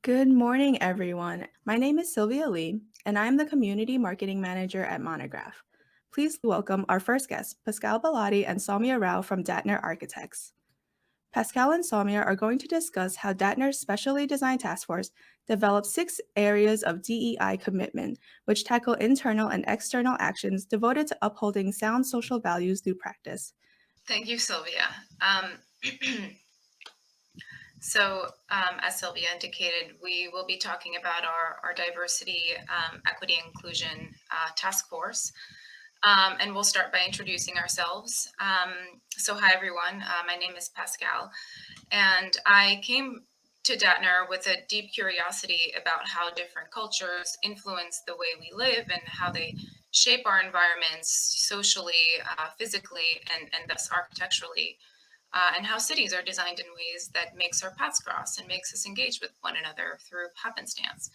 Good morning, everyone. My name is Sylvia Lee, and I'm the Community Marketing Manager at Monograph. Please welcome our first guests, Pascale Baladi and Soumya Rao from Dattner Architects. Pascale and Soumya are going to discuss how Dattner's specially designed task force developed 6 areas of DEI commitment, which tackle internal and external actions devoted to upholding sound social values through practice. Thank you, Sylvia. As Sylvia indicated, we will be talking about our diversity, equity, inclusion task force. And we'll start by introducing ourselves. Hi, everyone. My name is Pascale, and I came to Dattner with a deep curiosity about how different cultures influence the way we live and how they shape our environments socially, physically, and thus architecturally, and how cities are designed in ways that makes our paths cross and makes us engage with one another through happenstance.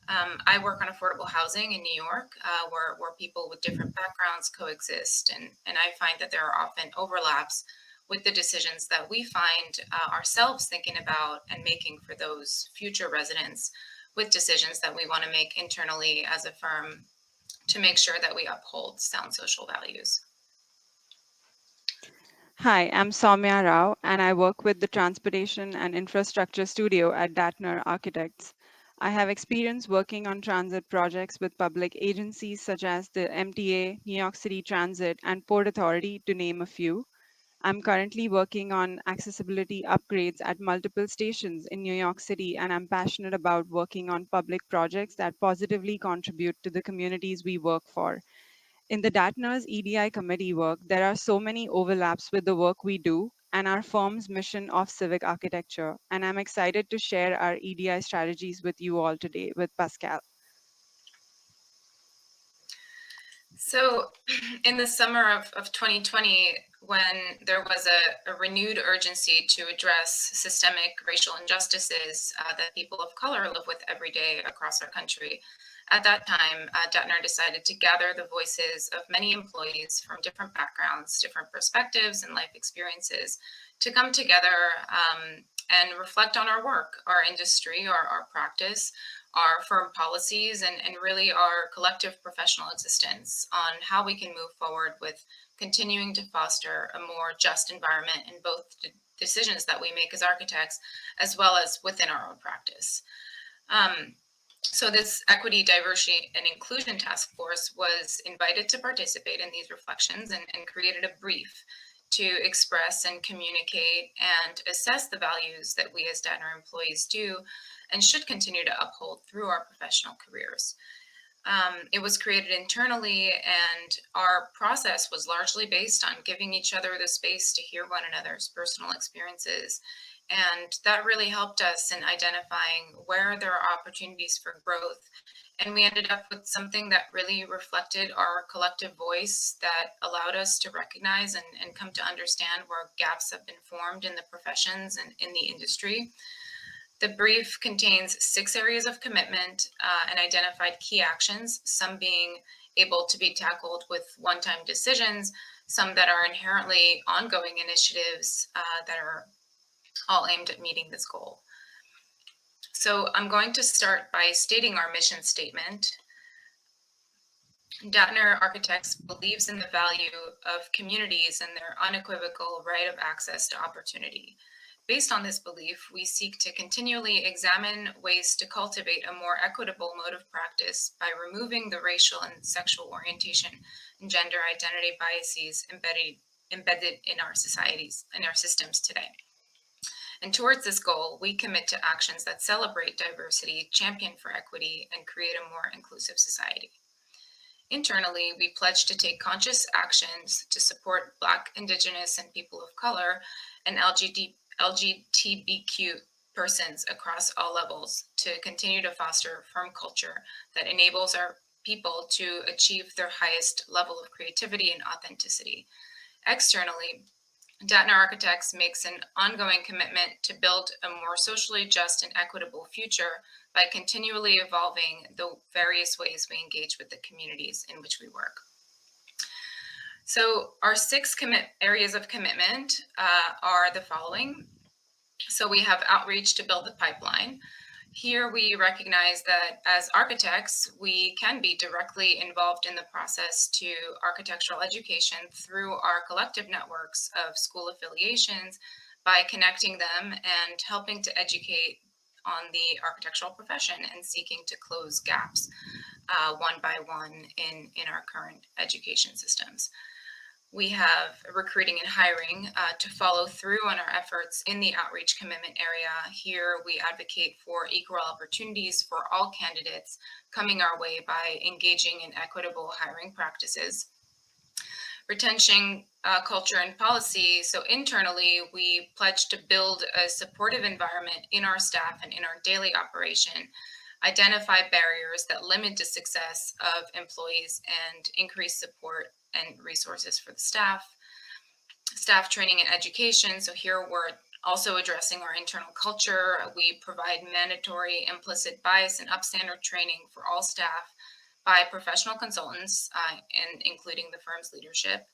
I work on affordable housing in New York, where people with different backgrounds coexist, and I find that there are often overlaps with the decisions that we find ourselves thinking about and making for those future residents, with decisions that we want to make internally as a firm to make sure that we uphold sound social values. Hi, I'm Soumya Rao, and I work with the Transportation and Infrastructure Studio at Dattner Architects. I have experience working on transit projects with public agencies such as the MTA, New York City Transit, and Port Authority, to name a few. I'm currently working on accessibility upgrades at multiple stations in New York City, and I'm passionate about working on public projects that positively contribute to the communities we work for. In the Dattner's EDI committee work, there are so many overlaps with the work we do and our firm's mission of civic architecture. And I'm excited to share our EDI strategies with you all today with Pascale. So, in the summer of 2020, when there was a renewed urgency to address systemic racial injustices that people of color live with every day across our country, at that time, Dattner decided to gather the voices of many employees from different backgrounds, different perspectives, and life experiences to come together and reflect on our work, our industry, our practice, our firm policies, and really our collective professional existence on how we can move forward with continuing to foster a more just environment in both the decisions that we make as architects, as well as within our own practice. So this equity, diversity, and inclusion task force was invited to participate in these reflections and created a brief to express and communicate and assess the values that we as Dattner employees do and should continue to uphold through our professional careers. It was created internally, and our process was largely based on giving each other the space to hear one another's personal experiences. And that really helped us in identifying where there are opportunities for growth. And we ended up with something that really reflected our collective voice, that allowed us to recognize and come to understand where gaps have been formed in the professions and in the industry. The brief contains 6 areas of commitment and identified key actions, some being able to be tackled with one-time decisions, some that are inherently ongoing initiatives that are all aimed at meeting this goal. So I'm going to start by stating our mission statement. Dattner Architects believes in the value of communities and their unequivocal right of access to opportunity. Based on this belief, we seek to continually examine ways to cultivate a more equitable mode of practice by removing the racial and sexual orientation and gender identity biases embedded in our societies and our systems today. And towards this goal, we commit to actions that celebrate diversity, champion for equity, and create a more inclusive society. Internally, we pledge to take conscious actions to support Black, Indigenous, and people of color and LGBTQ persons across all levels to continue to foster a firm culture that enables our people to achieve their highest level of creativity and authenticity. Externally, Dattner Architects makes an ongoing commitment to build a more socially just and equitable future by continually evolving the various ways we engage with the communities in which we work. So our 6 areas of commitment are the following. So we have outreach to build the pipeline. Here we recognize that as architects, we can be directly involved in the process to architectural education through our collective networks of school affiliations by connecting them and helping to educate on the architectural profession and seeking to close gaps one by one in our current education systems. We have recruiting and hiring to follow through on our efforts in the outreach commitment area. Here, we advocate for equal opportunities for all candidates coming our way by engaging in equitable hiring practices. Retention culture and policy. So internally, we pledge to build a supportive environment in our staff and in our daily operation, identify barriers that limit the success of employees, and increase support and resources for the staff. Staff training and education. So here we're also addressing our internal culture. We provide mandatory implicit bias and upstander training for all staff by professional consultants, and including the firm's leadership.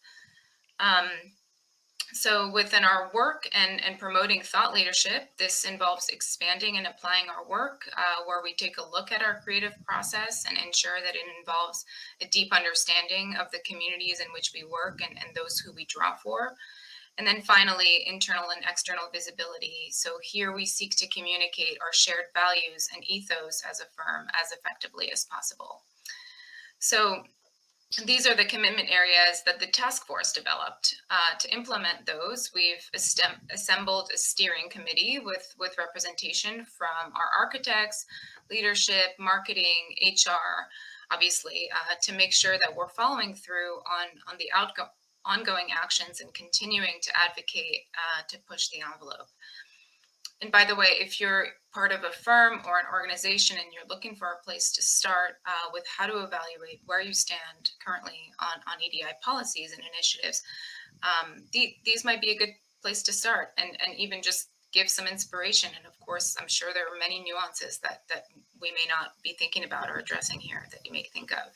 So within our work and promoting thought leadership, this involves expanding and applying our work, where we take a look at our creative process and ensure that it involves a deep understanding of the communities in which we work and those who we draw for. And then finally, internal and external visibility. So here we seek to communicate our shared values and ethos as a firm as effectively as possible. So these are the commitment areas that the task force developed. To implement those, we've assembled a steering committee with representation from our architects, leadership, marketing, HR, obviously, to make sure that we're following through on the ongoing actions and continuing to advocate to push the envelope. And by the way, if you're part of a firm or an organization and you're looking for a place to start with how to evaluate where you stand currently on EDI policies and initiatives, these might be a good place to start and even just give some inspiration. And of course, I'm sure there are many nuances that we may not be thinking about or addressing here that you may think of.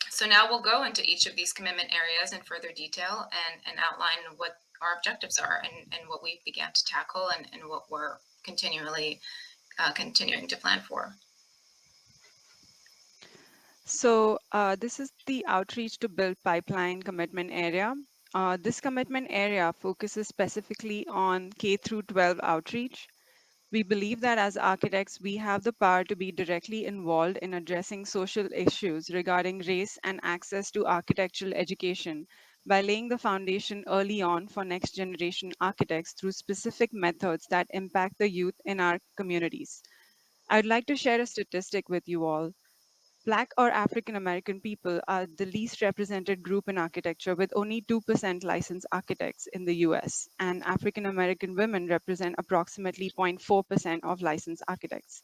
So now we'll go into each of these commitment areas in further detail and outline what our objectives are and what we began to tackle and what we're continuing to plan for. So this is the outreach to build pipeline commitment area. This commitment area focuses specifically on K through 12 outreach. We believe that as architects, we have the power to be directly involved in addressing social issues regarding race and access to architectural education by laying the foundation early on for next generation architects through specific methods that impact the youth in our communities. I'd like to share a statistic with you all. Black or African American people are the least represented group in architecture, with only 2% licensed architects in the US, and African American women represent approximately 0.4% of licensed architects.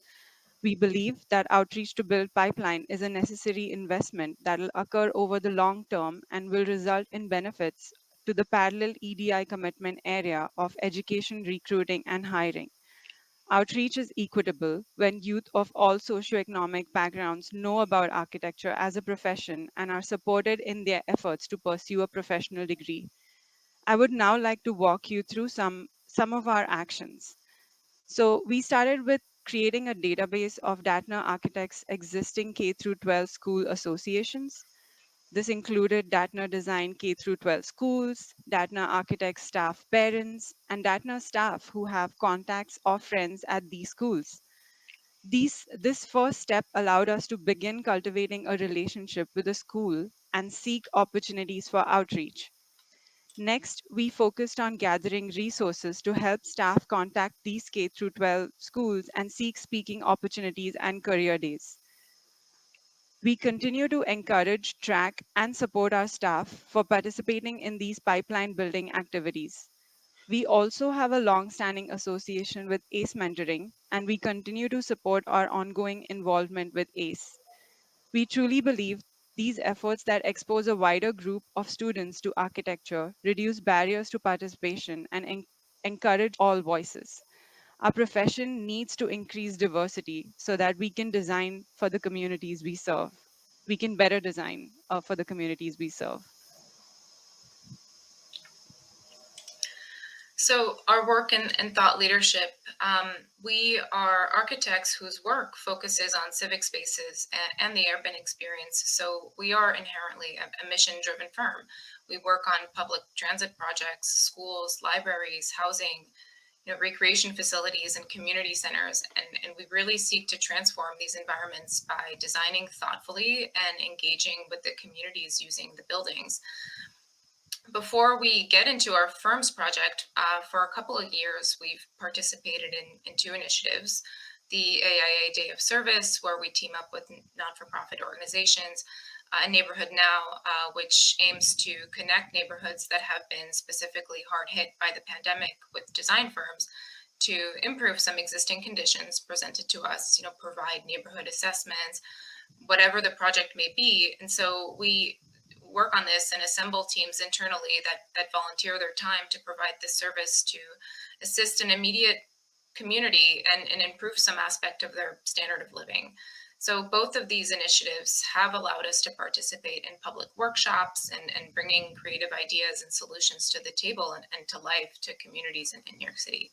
We believe that outreach to build pipeline is a necessary investment that will occur over the long term and will result in benefits to the parallel EDI commitment area of education, recruiting, and hiring. Outreach is equitable when youth of all socioeconomic backgrounds know about architecture as a profession and are supported in their efforts to pursue a professional degree. I would now like to walk you through some of our actions. So we started with creating a database of Dattner Architects' existing K through 12 school associations. This included Dattner Design K through 12 schools, Dattner Architects staff parents, and Dattner staff who have contacts or friends at these schools. This first step allowed us to begin cultivating a relationship with the school and seek opportunities for outreach. Next, we focused on gathering resources to help staff contact these K through 12 schools and seek speaking opportunities and career days. We continue to encourage, track, and support our staff for participating in these pipeline building activities. We also have a long-standing association with ACE Mentoring, and we continue to support our ongoing involvement with ACE. We truly believe these efforts that expose a wider group of students to architecture, reduce barriers to participation, and encourage all voices. Our profession needs to increase diversity so that we can design for the communities we serve. We can better design for the communities we serve. So our work and thought leadership, we are architects whose work focuses on civic spaces and the urban experience. So we are inherently a mission-driven firm. We work on public transit projects, schools, libraries, housing, recreation facilities and community centers. And we really seek to transform these environments by designing thoughtfully and engaging with the communities using the buildings. Before we get into our firm's project, for a couple of years, we've participated in two initiatives. The Aia Day of Service, where we team up with non-for-profit organizations, Neighborhood Now, which aims to connect neighborhoods that have been specifically hard hit by the pandemic with design firms to improve some existing conditions presented to us, provide neighborhood assessments, whatever the project may be. And so we work on this and assemble teams internally that volunteer their time to provide this service to assist an immediate community and improve some aspect of their standard of living. So both of these initiatives have allowed us to participate in public workshops and bringing creative ideas and solutions to the table and to life to communities in New York City.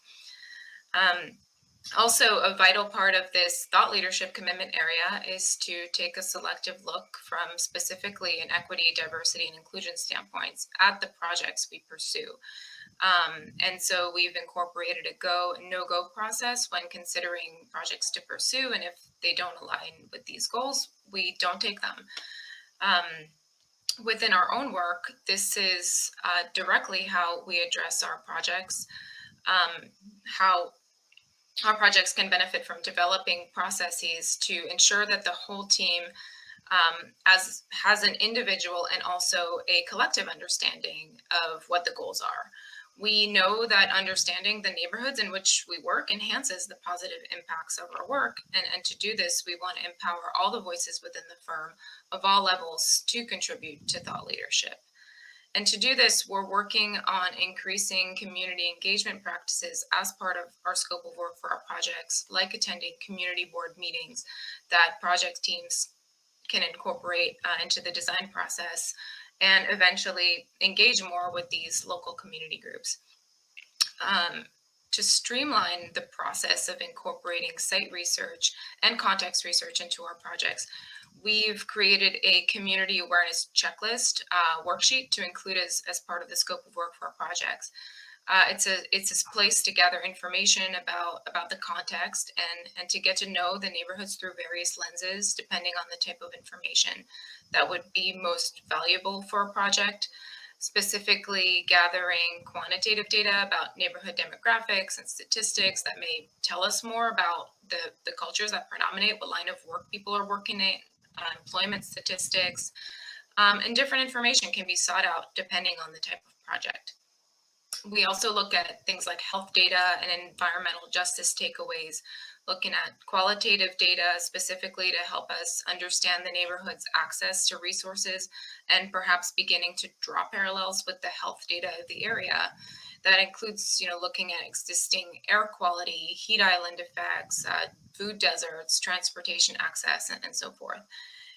Also, a vital part of this thought leadership commitment area is to take a selective look from specifically an equity, diversity, and inclusion standpoints at the projects we pursue. And so we've incorporated a go and no-go process when considering projects to pursue. And if they don't align with these goals, we don't take them. Within our own work, this is directly how we address our projects, how our projects can benefit from developing processes to ensure that the whole team has an individual and also a collective understanding of what the goals are. We know that understanding the neighborhoods in which we work enhances the positive impacts of our work. And to do this, we want to empower all the voices within the firm of all levels to contribute to thought leadership. And to do this, we're working on increasing community engagement practices as part of our scope of work for our projects, like attending community board meetings that project teams can incorporate into the design process and eventually engage more with these local community groups. To streamline the process of incorporating site research and context research into our projects, we've created a community awareness checklist worksheet to include as part of the scope of work for our projects. It's a place to gather information about the context and to get to know the neighborhoods through various lenses, depending on the type of information that would be most valuable for a project. Specifically gathering quantitative data about neighborhood demographics and statistics that may tell us more about the cultures that predominate, what line of work people are working in, employment statistics, and different information can be sought out depending on the type of project. We also look at things like health data and environmental justice takeaways, looking at qualitative data specifically to help us understand the neighborhood's access to resources and perhaps beginning to draw parallels with the health data of the area. That includes, looking at existing air quality, heat island effects, food deserts, transportation access, and so forth.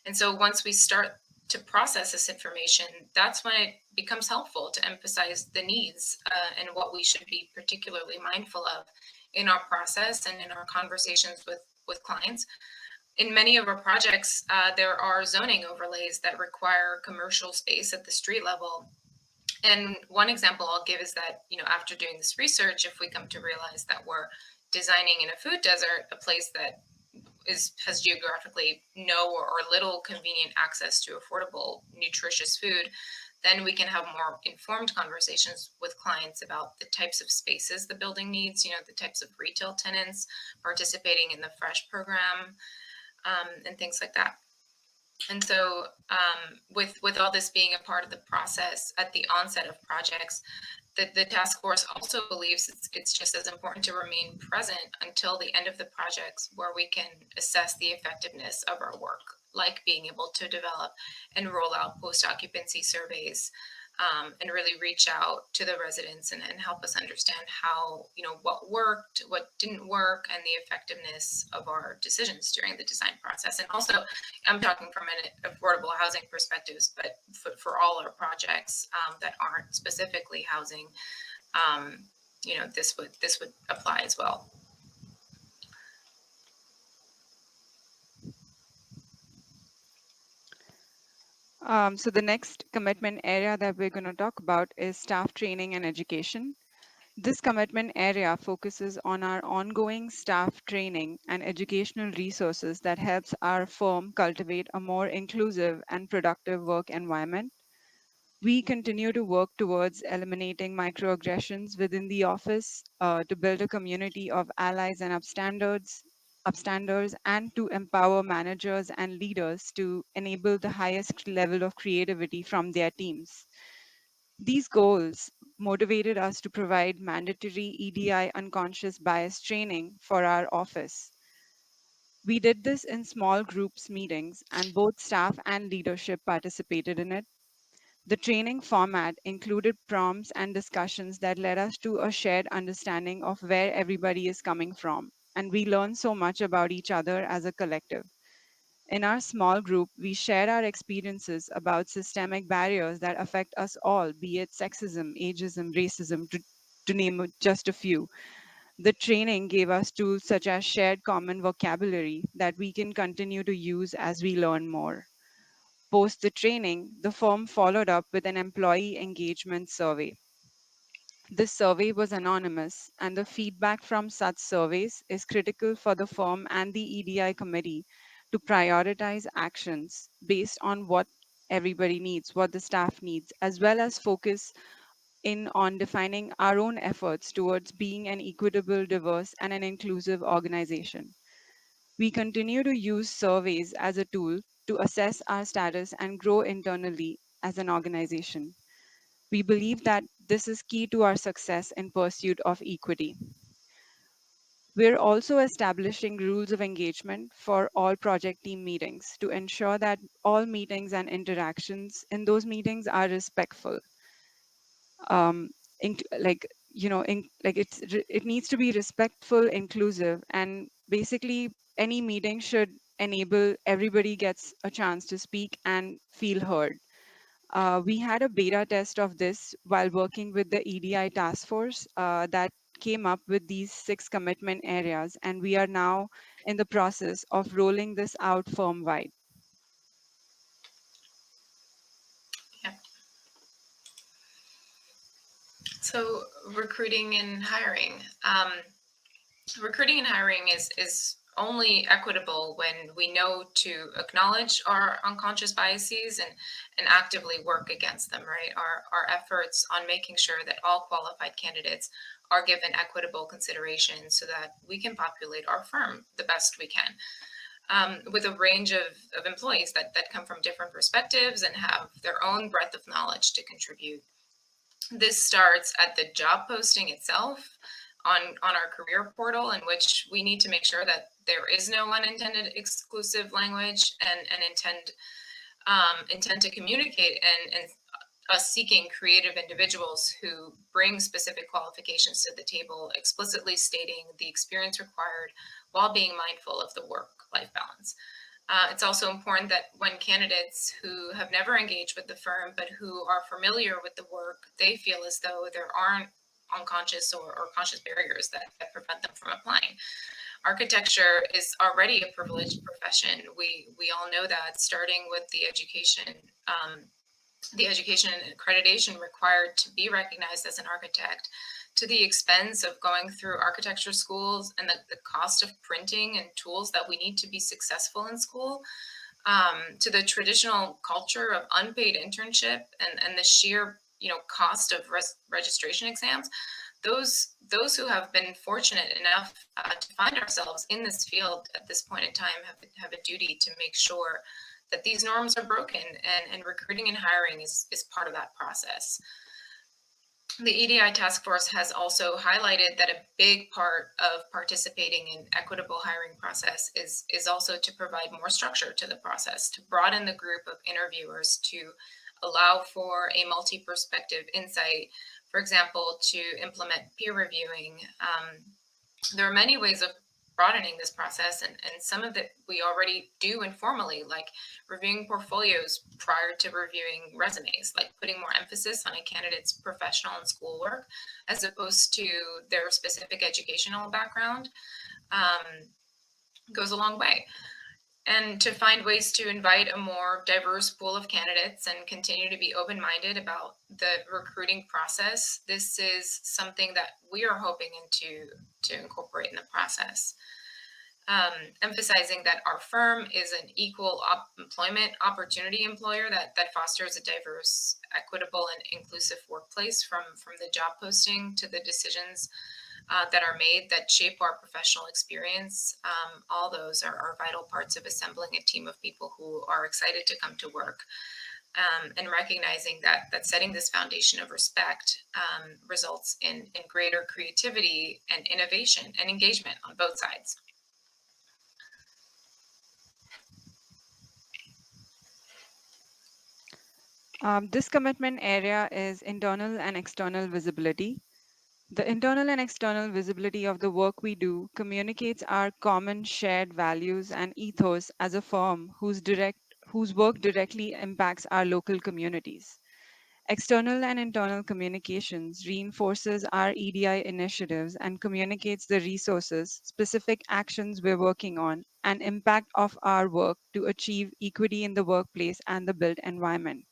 And so once we start to process this information, that's when it becomes helpful to emphasize the needs and what we should be particularly mindful of in our process and in our conversations with clients. In many of our projects, there are zoning overlays that require commercial space at the street level. And one example I'll give is that, after doing this research, if we come to realize that we're designing in a food desert, a place that has geographically no or little convenient access to affordable, nutritious food, then we can have more informed conversations with clients about the types of spaces the building needs, the types of retail tenants participating in the FRESH program, and things like that. And so with all this being a part of the process at the onset of projects, the task force also believes it's just as important to remain present until the end of the projects, where we can assess the effectiveness of our work, like being able to develop and roll out post-occupancy surveys, and really reach out to the residents and help us understand how, what worked, what didn't work, and the effectiveness of our decisions during the design process. And also, I'm talking from an affordable housing perspectives, but for all our projects that aren't specifically housing, this would apply as well. So the next commitment area that we're going to talk about is staff training and education. This commitment area focuses on our ongoing staff training and educational resources that helps our firm cultivate a more inclusive and productive work environment. We continue to work towards eliminating microaggressions within the office to build a community of allies and upstanders, and to empower managers and leaders to enable the highest level of creativity from their teams. These goals motivated us to provide mandatory EDI unconscious bias training for our office. We did this in small groups meetings, and both staff and leadership participated in it. The training format included prompts and discussions that led us to a shared understanding of where everybody is coming from, and we learned so much about each other as a collective. In our small group, we shared our experiences about systemic barriers that affect us all, be it sexism, ageism, racism, to name just a few. The training gave us tools such as shared common vocabulary that we can continue to use as we learn more. Post the training, the firm followed up with an employee engagement survey. This survey was anonymous, and the feedback from such surveys is critical for the firm and the EDI committee to prioritize actions based on what everybody needs, what the staff needs, as well as focus in on defining our own efforts towards being an equitable, diverse, and an inclusive organization. We continue to use surveys as a tool to assess our status and grow internally as an organization. We believe that this is key to our success in pursuit of equity. We're also establishing rules of engagement for all project team meetings to ensure that all meetings and interactions in those meetings are respectful. Um, like it needs to be respectful, inclusive, and basically any meeting should enable everybody gets a chance to speak and feel heard. We had a beta test of this while working with the EDI task force that came up with these 6 commitment areas, and we are now in the process of rolling this out firm-wide. Yeah. So recruiting and hiring. Recruiting and hiring is only equitable when we know to acknowledge our unconscious biases and actively work against them, right? Our efforts on making sure that all qualified candidates are given equitable consideration so that we can populate our firm the best we can. With a range of employees that come from different perspectives and have their own breadth of knowledge to contribute. This starts at the job posting itself on our career portal, in which we need to make sure that there is no unintended exclusive language and intend to communicate and us seeking creative individuals who bring specific qualifications to the table, explicitly stating the experience required while being mindful of the work-life balance. It's also important that when candidates who have never engaged with the firm but who are familiar with the work, they feel as though there aren't unconscious or conscious barriers that prevent them from applying. Architecture is already a privileged profession. We all know that, starting with the education and accreditation required to be recognized as an architect, to the expense of going through architecture schools and the cost of printing and tools that we need to be successful in school, to the traditional culture of unpaid internship and the sheer cost of registration exams. Those who have been fortunate enough to find ourselves in this field at this point in time have a duty to make sure that these norms are broken, and recruiting and hiring is part of that process. The EDI task force has also highlighted that a big part of participating in equitable hiring process is also to provide more structure to the process, to broaden the group of interviewers, to allow for a multi-perspective insight, for example, to implement peer reviewing. There are many ways of broadening this process, and some of it we already do informally, like reviewing portfolios prior to reviewing resumes, like putting more emphasis on a candidate's professional and schoolwork as opposed to their specific educational background, goes a long way. And to find ways to invite a more diverse pool of candidates and continue to be open-minded about the recruiting process, this is something that we are hoping to incorporate in the process. Emphasizing that our firm is an equal employment opportunity employer that fosters a diverse, equitable, and inclusive workplace from the job posting to the decisions that are made that shape our professional experience. All those are vital parts of assembling a team of people who are excited to come to work, and recognizing that setting this foundation of respect results in greater creativity and innovation and engagement on both sides. This commitment area is internal and external visibility. The internal and external visibility of the work we do communicates our common shared values and ethos as a firm whose work directly impacts our local communities. External and internal communications reinforces our EDI initiatives and communicates the resources, specific actions we're working on, and impact of our work to achieve equity in the workplace and the built environment.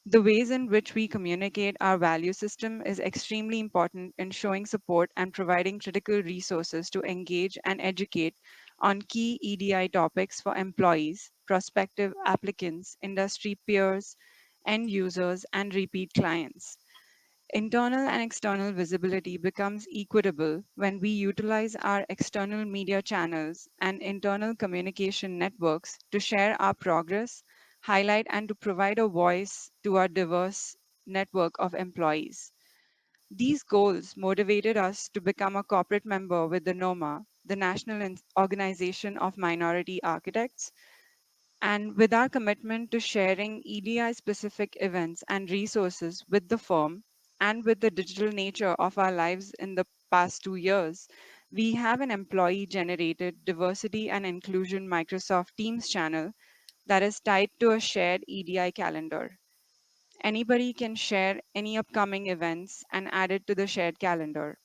The ways in which we communicate our value system is extremely important in showing support and providing critical resources to engage and educate on key EDI topics for employees, prospective applicants, industry peers, end users, and repeat clients. Internal and external visibility becomes equitable when we utilize our external media channels and internal communication networks to share our progress, highlight, and to provide a voice to our diverse network of employees. These goals motivated us to become a corporate member with the NOMA, the National Organization of Minority Architects, and with our commitment to sharing EDI specific events and resources with the firm, and with the digital nature of our lives in the past 2 years, we have an employee generated diversity and inclusion Microsoft Teams channel that is tied to a shared EDI calendar. Anybody can share any upcoming events and add it to the shared calendar.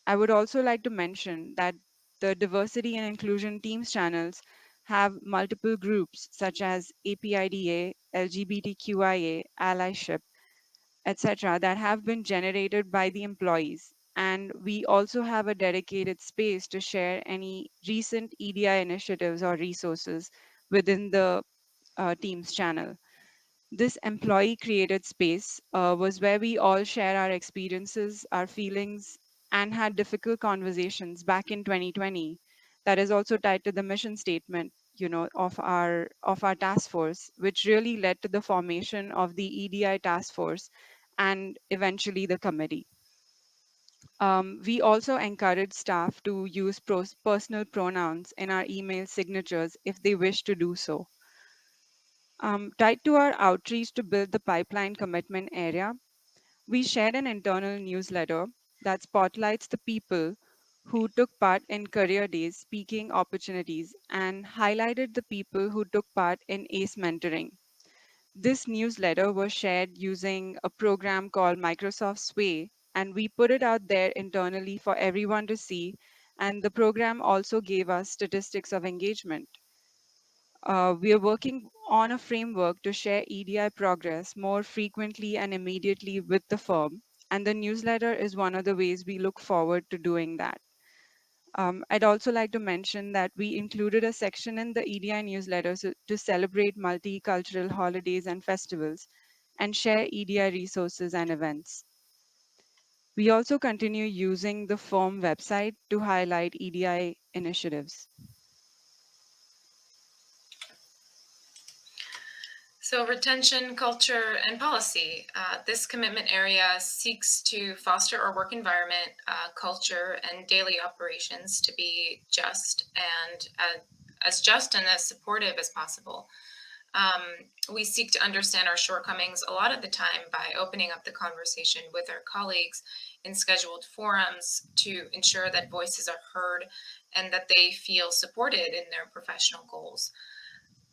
I would also like to mention that the diversity and inclusion Teams channels have multiple groups such as APIDA, LGBTQIA, allyship, etc., that have been generated by the employees. And we also have a dedicated space to share any recent EDI initiatives or resources within the Teams channel. This employee created space was where we all share our experiences, our feelings, and had difficult conversations back in 2020. That is also tied to the mission statement, of our task force, which really led to the formation of the EDI task force and eventually the committee. We also encourage staff to use personal pronouns in our email signatures if they wish to do so. Tied to our outreach to build the pipeline commitment area, we shared an internal newsletter that spotlights the people who took part in career days, speaking opportunities, and highlighted the people who took part in ACE mentoring. This newsletter was shared using a program called Microsoft Sway, and we put it out there internally for everyone to see. And the program also gave us statistics of engagement. We are working on a framework to share EDI progress more frequently and immediately with the firm, and the newsletter is one of the ways we look forward to doing that. I'd also like to mention that we included a section in the EDI newsletter to celebrate multicultural holidays and festivals and share EDI resources and events. We also continue using the firm website to highlight EDI initiatives. So retention, culture, and policy. This commitment area seeks to foster our work environment, culture, and daily operations to be just and as supportive as possible. We seek to understand our shortcomings a lot of the time by opening up the conversation with our colleagues in scheduled forums to ensure that voices are heard and that they feel supported in their professional goals.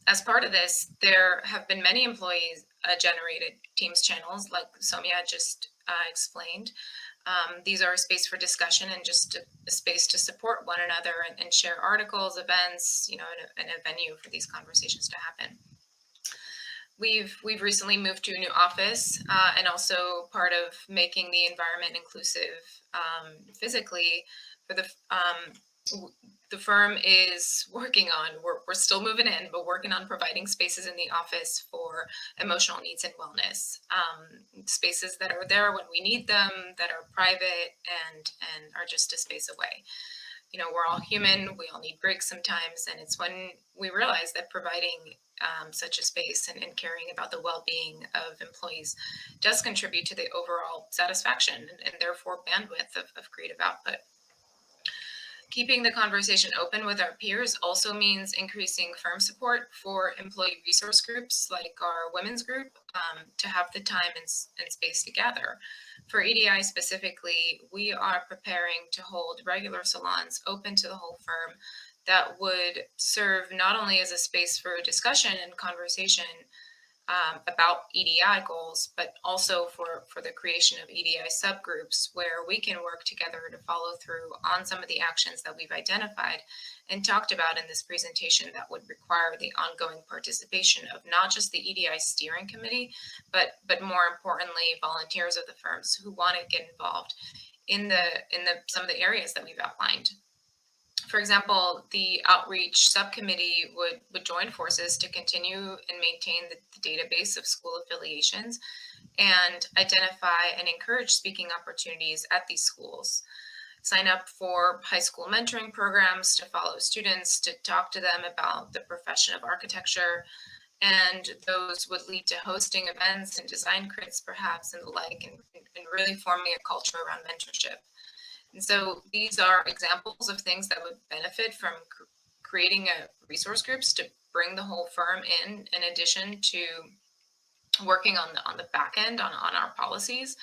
As part of this, there have been many employees generated Teams channels like Soumya just explained. These are a space for discussion and just a space to support one another and share articles, events, and a venue for these conversations to happen. We've recently moved to a new office, and also part of making the environment inclusive physically for the firm is working on, we're still moving in, but working on providing spaces in the office for emotional needs and wellness. Spaces that are there when we need them, that are private and are just a space away. We're all human, we all need breaks sometimes, and it's when we realize that providing such a space and caring about the well-being of employees does contribute to the overall satisfaction and therefore bandwidth of creative output. Keeping the conversation open with our peers also means increasing firm support for employee resource groups like our women's group to have the time and space to gather. For EDI specifically, we are preparing to hold regular salons open to the whole firm that would serve not only as a space for discussion and conversation about EDI goals, but also for the creation of EDI subgroups where we can work together to follow through on some of the actions that we've identified and talked about in this presentation that would require the ongoing participation of not just the EDI steering committee, but more importantly, volunteers of the firms who want to get involved in some of the areas that we've outlined. For example, the outreach subcommittee would join forces to continue and maintain the database of school affiliations and identify and encourage speaking opportunities at these schools. Sign up for high school mentoring programs to follow students, to talk to them about the profession of architecture, and those would lead to hosting events and design crits perhaps and the like, and really forming a culture around mentorship. And so these are examples of things that would benefit from creating a resource groups to bring the whole firm in addition to working on the back end on our policies.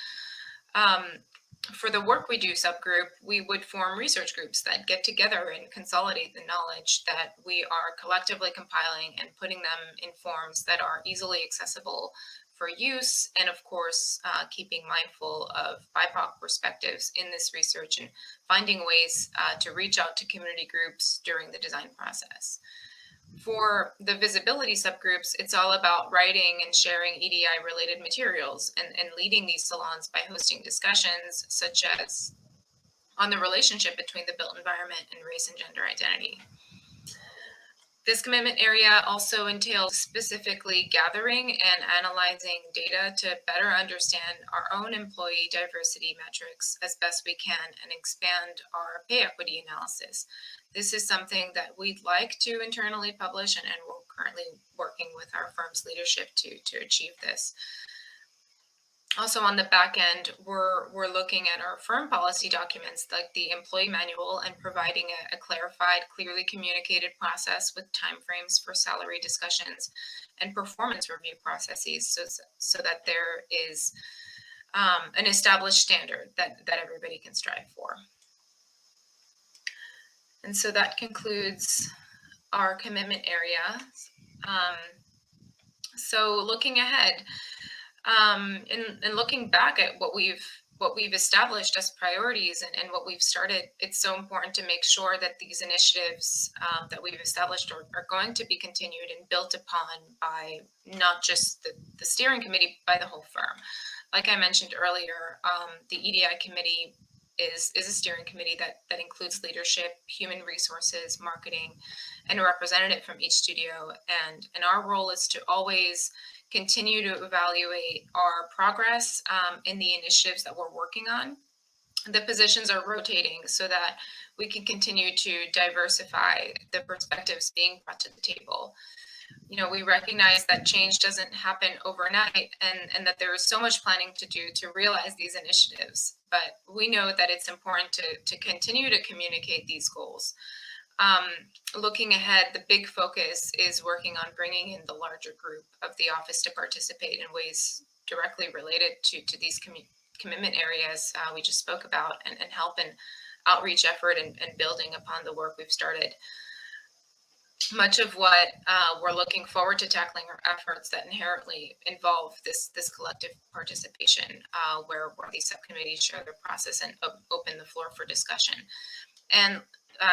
For the work we do subgroup, we would form research groups that get together and consolidate the knowledge that we are collectively compiling and putting them in forms that are easily accessible for use, and of course, keeping mindful of BIPOC perspectives in this research and finding ways to reach out to community groups during the design process. For the visibility subgroups, it's all about writing and sharing EDI-related materials and leading these salons by hosting discussions such as on the relationship between the built environment and race and gender identity. This commitment area also entails specifically gathering and analyzing data to better understand our own employee diversity metrics as best we can and expand our pay equity analysis. This is something that we'd like to internally publish, and we're currently working with our firm's leadership to achieve this. Also on the back end, we're looking at our firm policy documents like the employee manual and providing a clarified, clearly communicated process with timeframes for salary discussions and performance review processes so that there is an established standard that everybody can strive for. And so that concludes our commitment area. So looking ahead, and looking back at what we've established as priorities and what we've started, it's so important to make sure that these initiatives that we've established are going to be continued and built upon by not just the steering committee, by the whole firm. Like I mentioned earlier, the EDI committee is a steering committee that includes leadership, human resources, marketing, and a representative from each studio. And our role is to always continue to evaluate our progress in the initiatives that we're working on. The positions are rotating so that we can continue to diversify the perspectives being brought to the table. We recognize that change doesn't happen overnight and that there is so much planning to do to realize these initiatives, but we know that it's important to continue to communicate these goals. Looking ahead, the big focus is working on bringing in the larger group of the office to participate in ways directly related to these commitment areas we just spoke about, and help in outreach effort and building upon the work we've started. Much of what we're looking forward to tackling are efforts that inherently involve this collective participation, where these subcommittees share their process and open the floor for discussion. And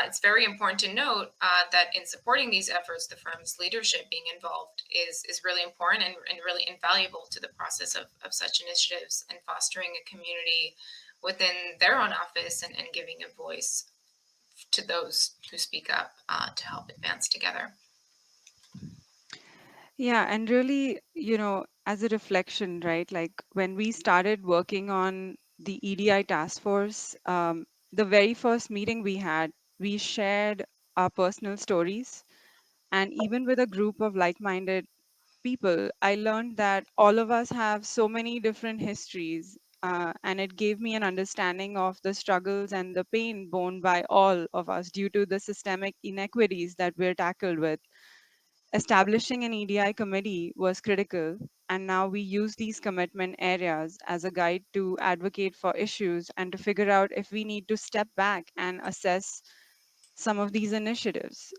it's very important to note that in supporting these efforts, the firm's leadership being involved is really important and really invaluable to the process of such initiatives, and fostering a community within their own office and giving a voice to those who speak up to help advance together. Yeah, and really, as a reflection, right? Like when we started working on the EDI task force, the very first meeting we had, we shared our personal stories. And even with a group of like-minded people, I learned that all of us have so many different histories. And it gave me an understanding of the struggles and the pain borne by all of us due to the systemic inequities that we're tackled with. Establishing an EDI committee was critical, and now we use these commitment areas as a guide to advocate for issues and to figure out if we need to step back and assess some of these initiatives.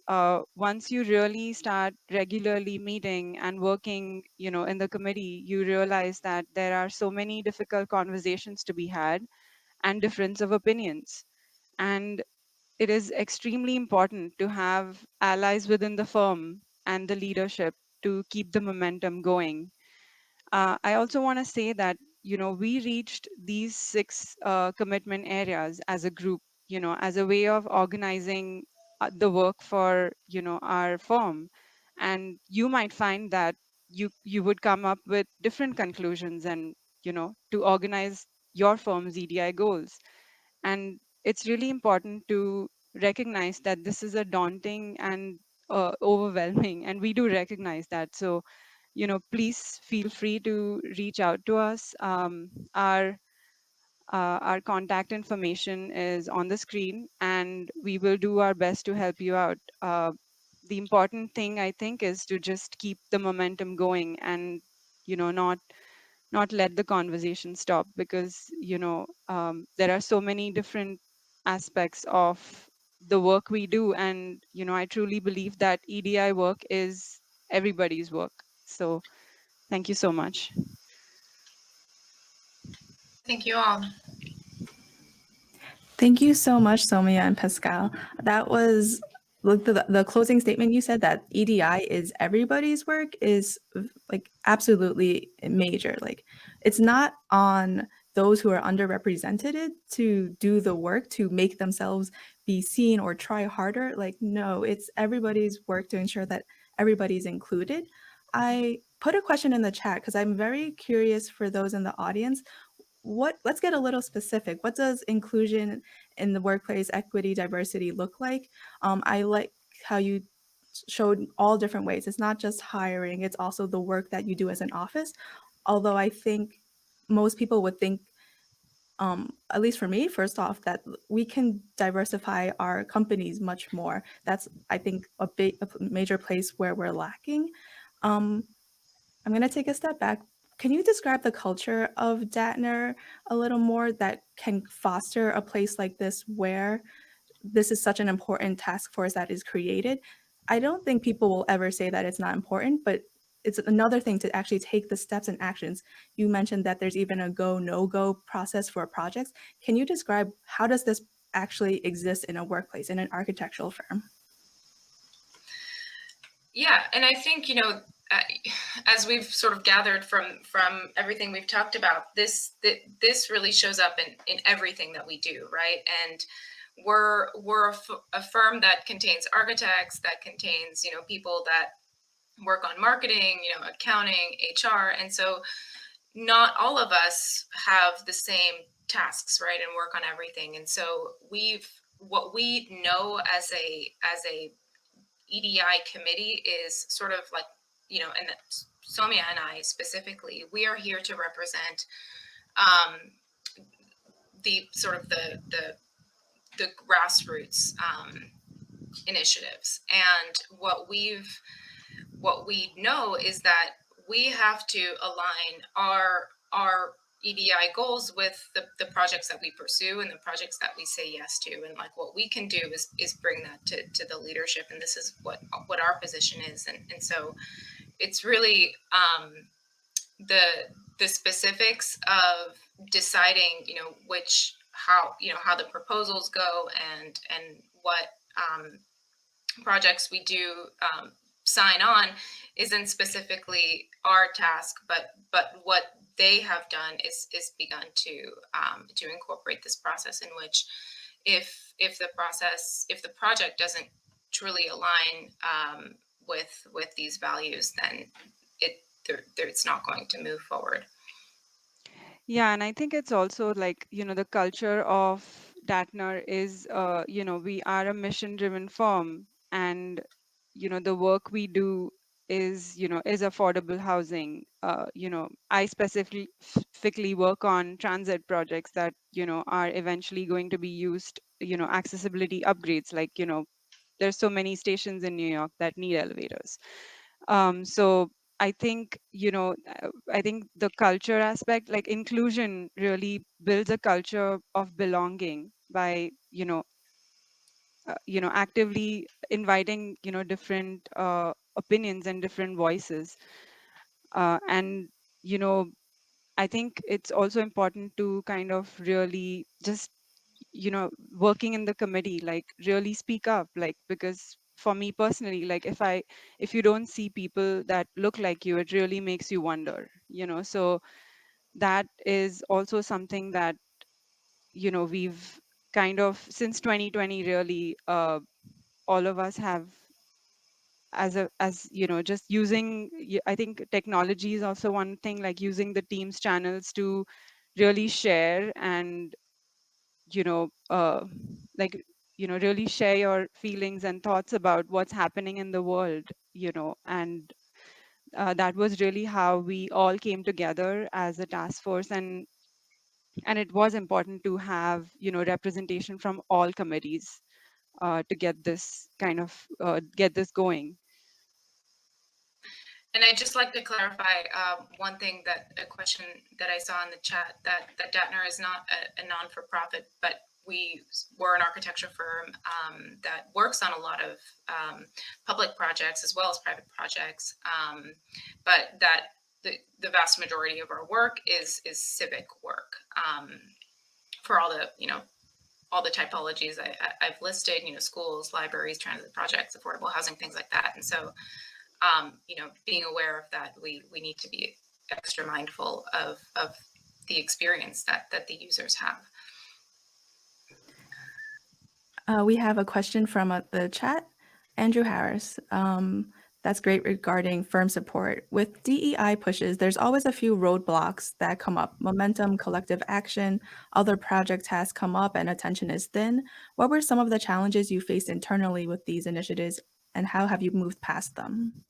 Once you really start regularly meeting and working, in the committee, you realize that there are so many difficult conversations to be had and difference of opinions. And it is extremely important to have allies within the firm and the leadership to keep the momentum going. I also want to say that, we reached these six commitment areas as a group, as a way of organizing the work for, our firm. And you might find that you would come up with different conclusions and, to organize your firm's EDI goals. And it's really important to recognize that this is a daunting and overwhelming, and we do recognize that. So, please feel free to reach out to us. Our contact information is on the screen, and we will do our best to help you out. The important thing, I think, is to just keep the momentum going and, not let the conversation stop, because there are so many different aspects of the work we do, and I truly believe that EDI work is everybody's work. So thank you so much. Thank you all. Thank you so much, Soumya and Pascale. That was like the closing statement you said, that EDI is everybody's work, is like absolutely major. Like it's not on those who are underrepresented to do the work to make themselves be seen or try harder. Like no, it's everybody's work to ensure that everybody's included. I put a question in the chat because I'm very curious for those in the audience. Let's get a little specific. What does inclusion in the workplace, equity, diversity look like? I like how you showed all different ways. It's not just hiring, it's also the work that you do as an office. Although I think most people would think, at least for me, first off, that we can diversify our companies much more. That's, I think, a major place where we're lacking. I'm going to take a step back. Can you describe the culture of Dattner a little more that can foster a place like this where this is such an important task force that is created? I don't think people will ever say that it's not important, but it's another thing to actually take the steps and actions. You mentioned that there's even a go, no-go process for projects. Can you describe how does this actually exist in a workplace, in an architectural firm? Yeah, and I think, as we've sort of gathered from everything we've talked about, this really shows up in everything that we do, right? And we're a firm that contains architects, that contains, people that work on marketing, accounting, HR. And so not all of us have the same tasks, right? And work on everything. And so what we know as a EDI committee is sort of like, and Soumya and I specifically, we are here to represent the sort of the grassroots initiatives. And what we know is that we have to align our EDI goals with the projects that we pursue and the projects that we say yes to. And like what we can do is bring that to the leadership. And this is what our position is. And so it's really the specifics of deciding, how the proposals go and what projects we do sign on isn't specifically our task, but what they have done is begun to incorporate this process in which if the project doesn't truly align with these values, then it's not going to move forward. Yeah, and I think it's also like, the culture of Dattner is, we are a mission-driven firm, and, the work we do is affordable housing. I specifically work on transit projects that, are eventually going to be used, accessibility upgrades, like, there's so many stations in New York that need elevators. So I think, I think the culture aspect, like inclusion, really builds a culture of belonging by, actively inviting, different opinions and different voices. And, you know, I think it's also important to kind of really just, working in the committee, like really speak up, like, because for me personally, like if you don't see people that look like you, it really makes you wonder, so that is also something that, we've kind of since 2020 really, all of us have just using, I think technology is also one thing, like using the Teams channels to really share and, you know, uh, like, really share your feelings and thoughts about what's happening in the world, and that was really how we all came together as a task force, and it was important to have, representation from all committees to get this kind of get this going. And I'd just like to clarify one thing, that a question that I saw in the chat, that Dattner is not a non-for-profit, but we're an architecture firm that works on a lot of public projects as well as private projects, but that the vast majority of our work is civic work for all the typologies I've listed, schools, libraries, transit projects, affordable housing, things like that. And so being aware of that, we need to be extra mindful of the experience that the users have. We have a question from the chat. Andrew Harris. That's great regarding firm support. With DEI pushes, there's always a few roadblocks that come up. Momentum, collective action, other project tasks come up and attention is thin. What were some of the challenges you faced internally with these initiatives, and how have you moved past them?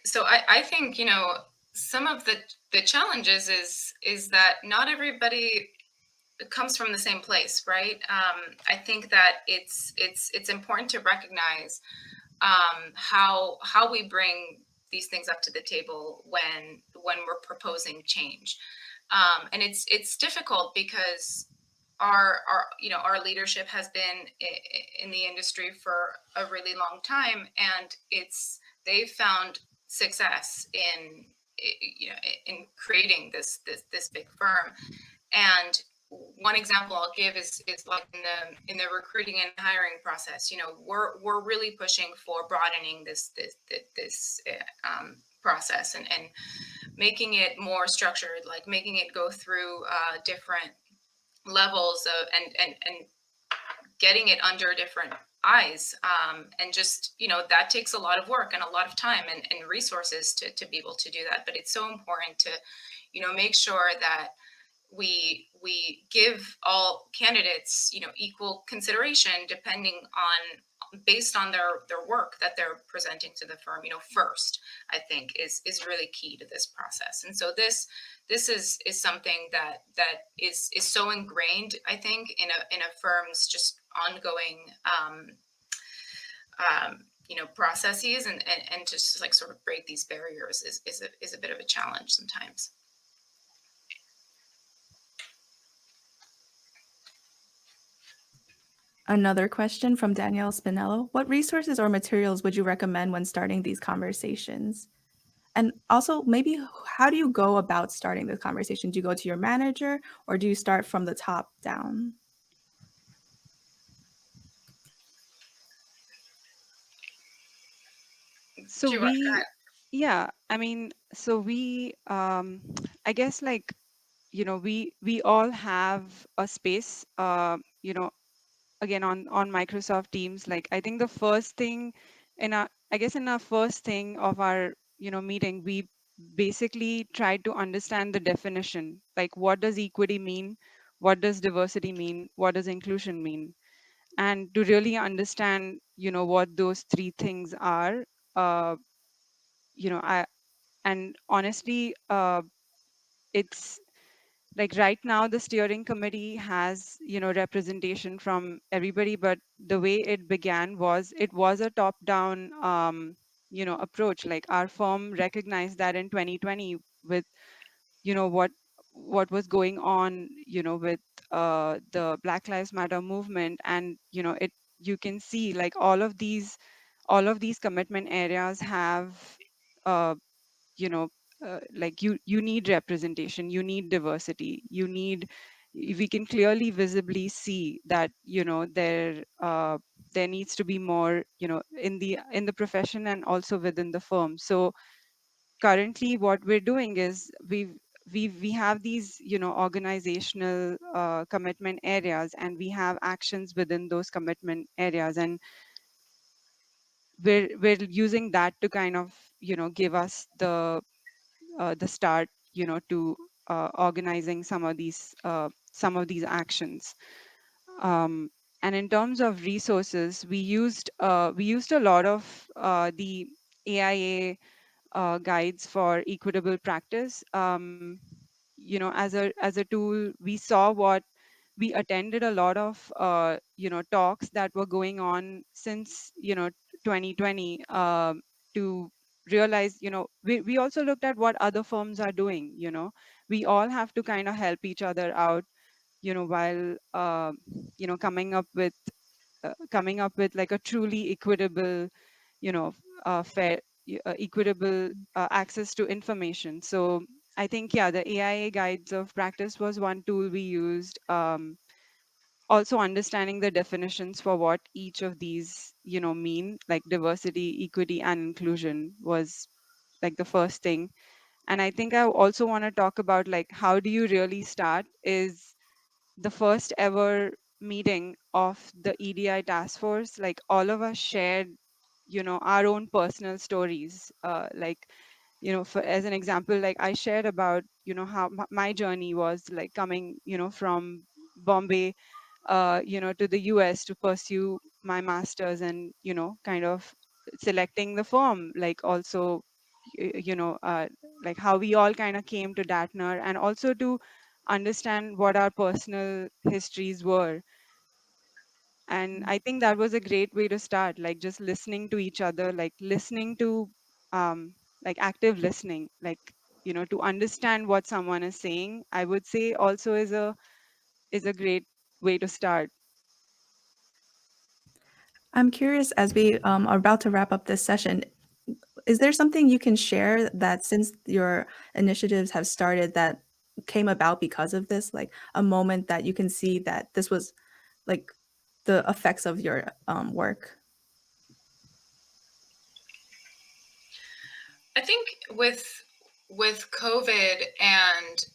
So I think, some of the challenges is that not everybody comes from the same place, right? I think that it's important to recognize how we bring these things up to the table when we're proposing change, and it's difficult because our leadership has been in the industry for a really long time, and they've found success in creating this big firm. And one example I'll give is like in the recruiting and hiring process. We're really pushing for broadening this process and making it more structured, like making it go through different levels of and getting it under different eyes, and just that takes a lot of work and a lot of time and resources to be able to do that. But it's so important to make sure that we give all candidates equal consideration depending on based on their work that they're presenting to the firm, first, I think is really key to this process. And so this is something that is so ingrained, I think, in a firm's just ongoing processes, and to just like sort of break these barriers is a bit of a challenge sometimes. Another question from Danielle Spinello. What resources or materials would you recommend when starting these conversations? And also, maybe how do you go about starting the conversation? Do you go to your manager or do you start from the top down? So Go ahead. yeah, I mean, so I guess like, we all have a space, again on Microsoft Teams. Like I think the first thing in our first thing of our meeting, we basically tried to understand the definition. Like what does equity mean? What does diversity mean? What does inclusion mean? And to really understand what those three things are, uh, I and honestly, it's like right now the steering committee has representation from everybody, but the way it began was it was a top down approach. Like our firm recognized that in 2020 with what was going on with the Black Lives Matter movement, and you can see like all of these commitment areas have uh, you know like you need representation, you need diversity, we can clearly visibly see that there needs to be more in the profession and also within the firm. So currently what we're doing is we have these organizational commitment areas, and we have actions within those commitment areas, and we're using that to kind of give us the start to organizing some of these actions. And in terms of resources, we used a lot of the AIA guides for equitable practice. As a tool, we attended a lot of talks that were going on since 2020, to realize we also looked at what other firms are doing. We all have to kind of help each other out while coming up with like a truly equitable fair equitable access to information. So I think, yeah, the AIA guides of practice was one tool we used. Also understanding the definitions for what each of these mean, like diversity, equity, and inclusion, was like the first thing. And I think I also want to talk about like how do you really start is the first ever meeting of the EDI task force. Like all of us shared our own personal stories, like as an example, like I shared about how my journey was, like coming from Bombay to the US to pursue my master's, and kind of selecting the firm, like also like how we all kind of came to Dattner, and also to understand what our personal histories were. And I think that was a great way to start, like just listening to each other, like listening to like active listening, like to understand what someone is saying, I would say also is a great way to start. I'm curious, as we are about to wrap up this session, is there something you can share that since your initiatives have started that came about because of this, like a moment that you can see that this was like the effects of your work? I think with COVID and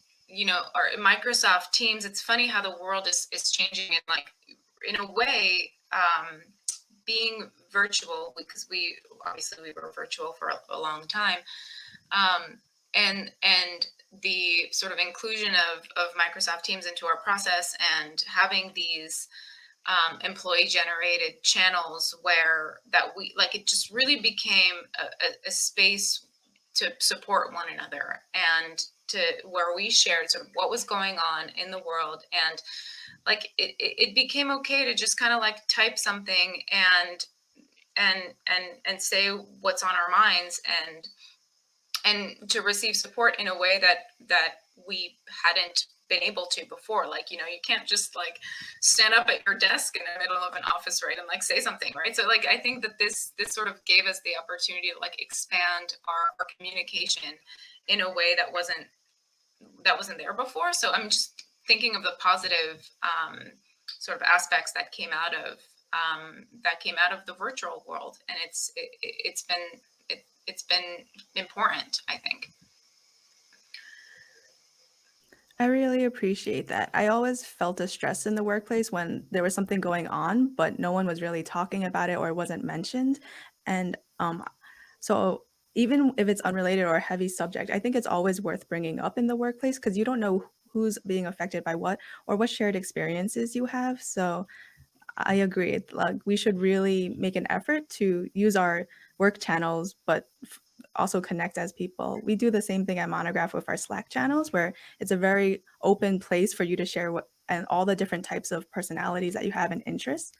our Microsoft Teams, it's funny how the world is changing, and like in a way, being virtual, because we were virtual for a long time, and the sort of inclusion of Microsoft Teams into our process, and having these employee generated channels where it just really became a space to support one another, and to where we shared sort of what was going on in the world, and like it became okay to just kind of like type something and say what's on our minds, and to receive support in a way that we hadn't been able to before. Like, you can't just like stand up at your desk in the middle of an office, right, and like say something, right? So like I think that this sort of gave us the opportunity to like expand our communication in a way that wasn't there before. So I'm just thinking of the positive sort of aspects that came out of the virtual world, and it's been important, I think. I really appreciate that. I always felt a stress in the workplace when there was something going on, but no one was really talking about it or it wasn't mentioned. And so even if it's unrelated or a heavy subject, I think it's always worth bringing up in the workplace because you don't know who's being affected by what or what shared experiences you have. So I agree. Like we should really make an effort to use our work channels, but also connect as people. We do the same thing at Monograph with our Slack channels, where it's a very open place for you to share what and all the different types of personalities that you have and interests.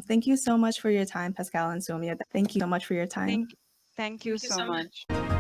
Thank you so much for your time, Pascale and Soumya. Thank you so much for your time. Thank you Thank you so so much. much.